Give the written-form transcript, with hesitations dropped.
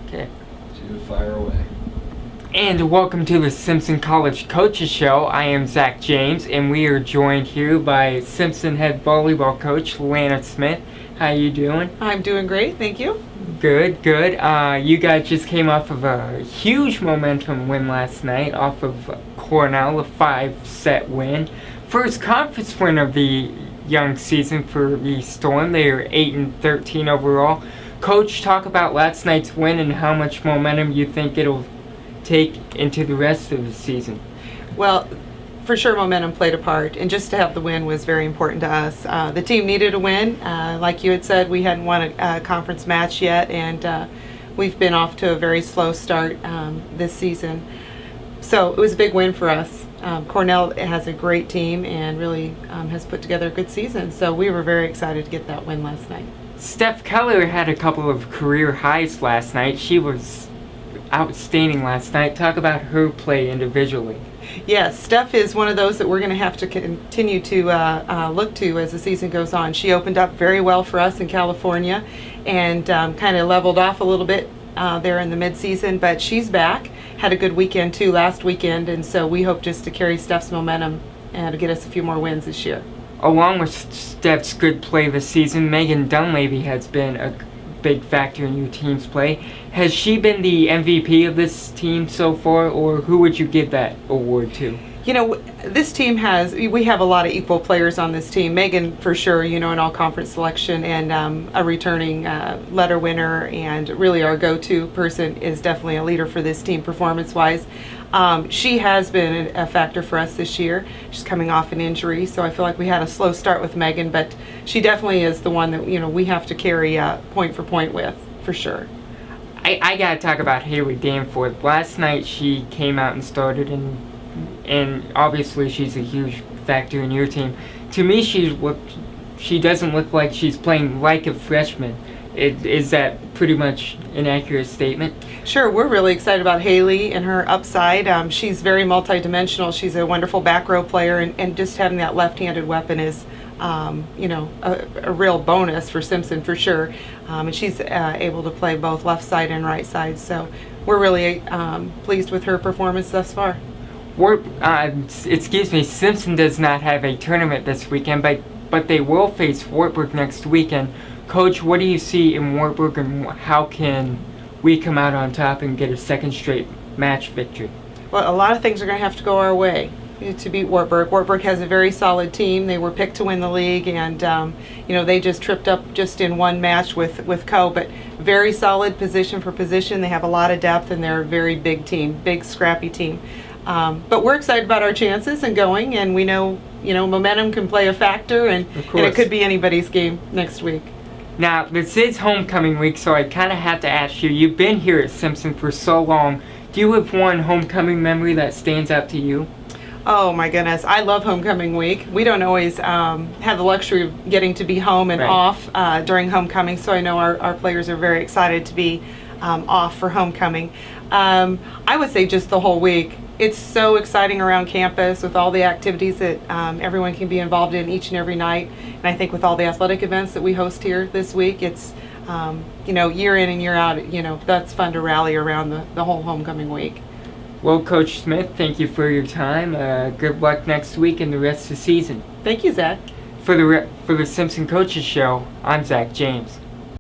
Okay. To fire away. And welcome to the Simpson College Coaches Show. I am Zach James, and we are joined here by Simpson head volleyball coach Lana Smith. How you doing? I'm doing great, thank you. Good, good. You guys just came off of a huge momentum win last night off of Cornell, a 5-set win. First conference win of the young season for the Storm. They are 8-13 overall. Coach, talk about last night's win and how much momentum you think it'll take into the rest of the season. Well, for sure momentum played a part, and just to have the win was very important to us. The team needed a win. Like you had said, we hadn't won a conference match yet, and we've been off to a very slow start this season. So it was a big win for us. Cornell has a great team and really has put together a good season, so we were very excited to get that win last night. Steph Keller had a couple of career highs last night. She was outstanding last night. Talk about her play individually. Yes, Steph is one of those that we're going to have to continue to look to as the season goes on. She opened up very well for us in California and kind of leveled off a little bit there in the midseason, but she's back. Had a good weekend too last weekend, and so we hope just to carry Steph's momentum and to get us a few more wins this year. Along with Steph's good play this season, Megan Dunleavy has been a big factor in your team's play. Has she been the MVP of this team so far, or who would you give that award to? You know, this team we have a lot of equal players on this team. Megan, for sure, you know, an all-conference selection and a returning letter winner, and really our go-to person is definitely a leader for this team performance-wise. She has been a factor for us this year. She's coming off an injury, so I feel like we had a slow start with Megan, but she definitely is the one that, you know, we have to carry point for point with, for sure. I gotta talk about Haley Danforth. Last night she came out and started, and obviously she's a huge factor in your team. To me, she doesn't look like she's playing like a freshman. Is that pretty much an accurate statement? Sure, we're really excited about Haley and her upside. She's very multidimensional. She's a wonderful back row player, and just having that left-handed weapon is, you know, a real bonus for Simpson for sure. And she's able to play both left side and right side. So we're really pleased with her performance thus far. Simpson does not have a tournament this weekend, but they will face Wartburg next weekend. Coach, what do you see in Wartburg, and how can we come out on top and get a second straight match victory? Well, a lot of things are going to have to go our way to beat Wartburg. Wartburg has a very solid team. They were picked to win the league, and you know, they just tripped up just in one match with Co. But very solid position for position. They have a lot of depth, and they're a very big team, big scrappy team. But we're excited about our chances and going, and we know, you know, momentum can play a factor, and it could be anybody's game next week. Now, this is homecoming week, so I kind of have to ask you, you've been here at Simpson for so long. Do you have one homecoming memory that stands out to you? Oh my goodness, I love homecoming week. We don't always have the luxury of getting to be home and off during homecoming, so I know our players are very excited to be off for homecoming. I would say just the whole week. It's so exciting around campus with all the activities that everyone can be involved in each and every night. And I think with all the athletic events that we host here this week, it's, you know, year in and year out, you know, that's fun to rally around the whole homecoming week. Well, Coach Smith, thank you for your time. Good luck next week and the rest of the season. Thank you, Zach. For the Simpson Coaches Show, I'm Zach James.